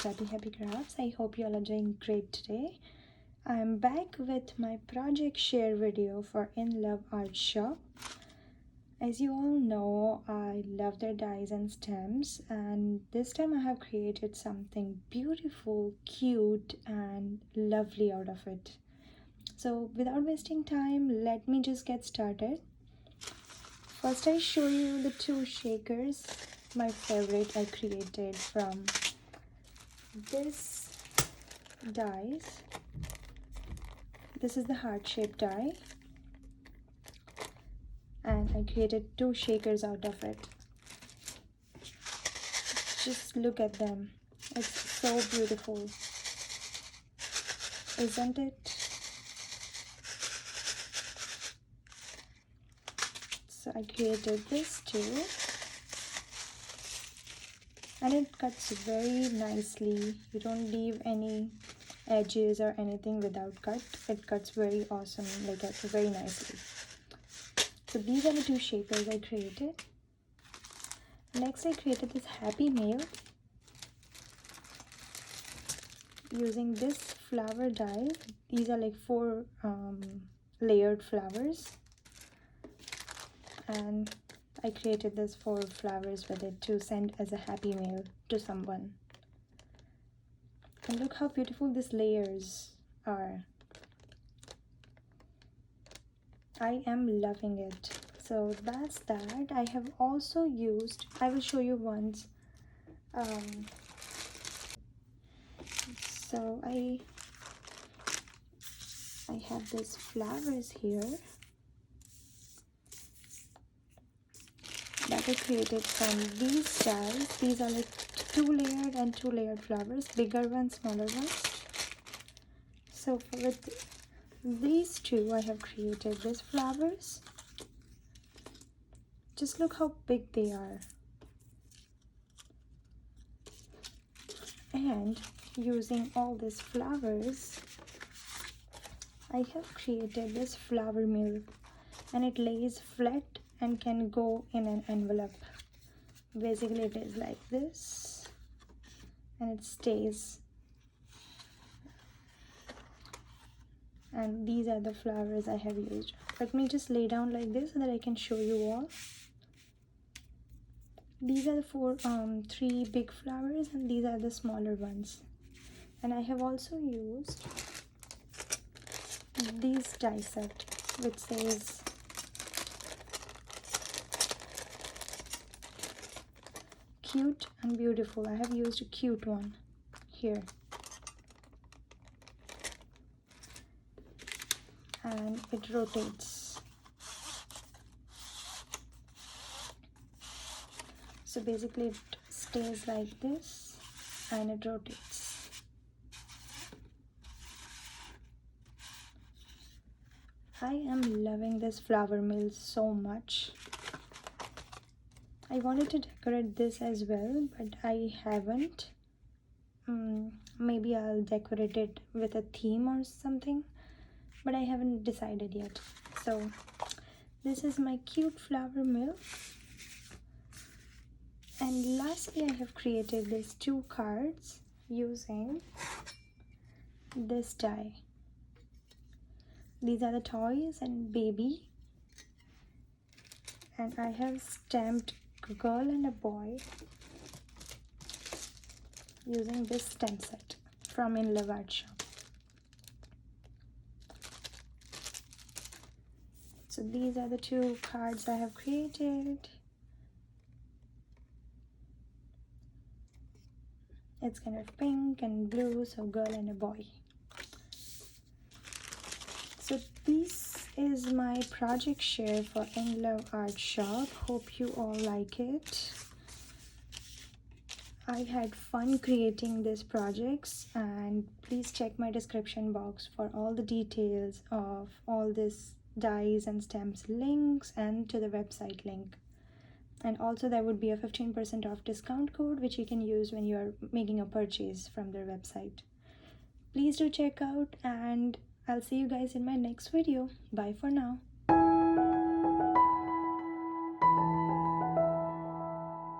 Happy Crafts. I hope you all are doing great today. I'm back with my project share video for InLoveArts shop. As you all know, I love their dies and stems, and this time I have created something beautiful, cute and lovely out of it. So without wasting time, let me just get started. First I show you the two shakers, my favorite I created from this dies. This is the heart-shaped die, and I created two shakers out of it. Just look at them. It's so beautiful, isn't it? So I created this too, and it cuts very nicely. You don't leave any edges or anything without cut. It cuts very awesome, like very nicely. So these are the two shakers I created. Next I created this happy mail using this flower die. These are like 4 layered flowers, and I created this 4 flowers with it to send as a happy mail to someone. And look how beautiful these layers are. I am loving it. So that's that. I have also used, I will show you once. So I have these flowers here that I created from these dies. These are like 2 layered and 2 layered flowers, bigger ones, smaller ones. So with these two I have created these flowers. Just look how big they are. And using all these flowers, I have created this flower mill, and it lays flat and can go in an envelope. Basically it is like this, and it stays. And these are the flowers I have used. Let me just lay down like this so that I can show you all. These are the 3 big flowers, and these are the smaller ones. And I have also used these die set, which says cute and beautiful. I have used a cute one here, and it rotates. So basically it stays like this and it rotates. I am loving this flower mill so much. I wanted to decorate this as well, but I haven't. Maybe I'll decorate it with a theme or something, but I haven't decided yet. So this is my cute flower mill. And lastly, I have created these 2 cards using this die. These are the toys and baby, and I have stamped a girl and a boy using this stamp set from InLoveArts shop. So these are the 2 cards I have created. It's kind of pink and blue, so girl and a boy. So this is my project share for InLoveArts shop. Hope you all like it. I had fun creating these projects, and please check my description box for all the details of all this dies and stamps links, and to the website link. And also there would be a 15% off discount code which you can use when you are making a purchase from their website. Please do check out, and I'll see you guys in my next video. Bye for now.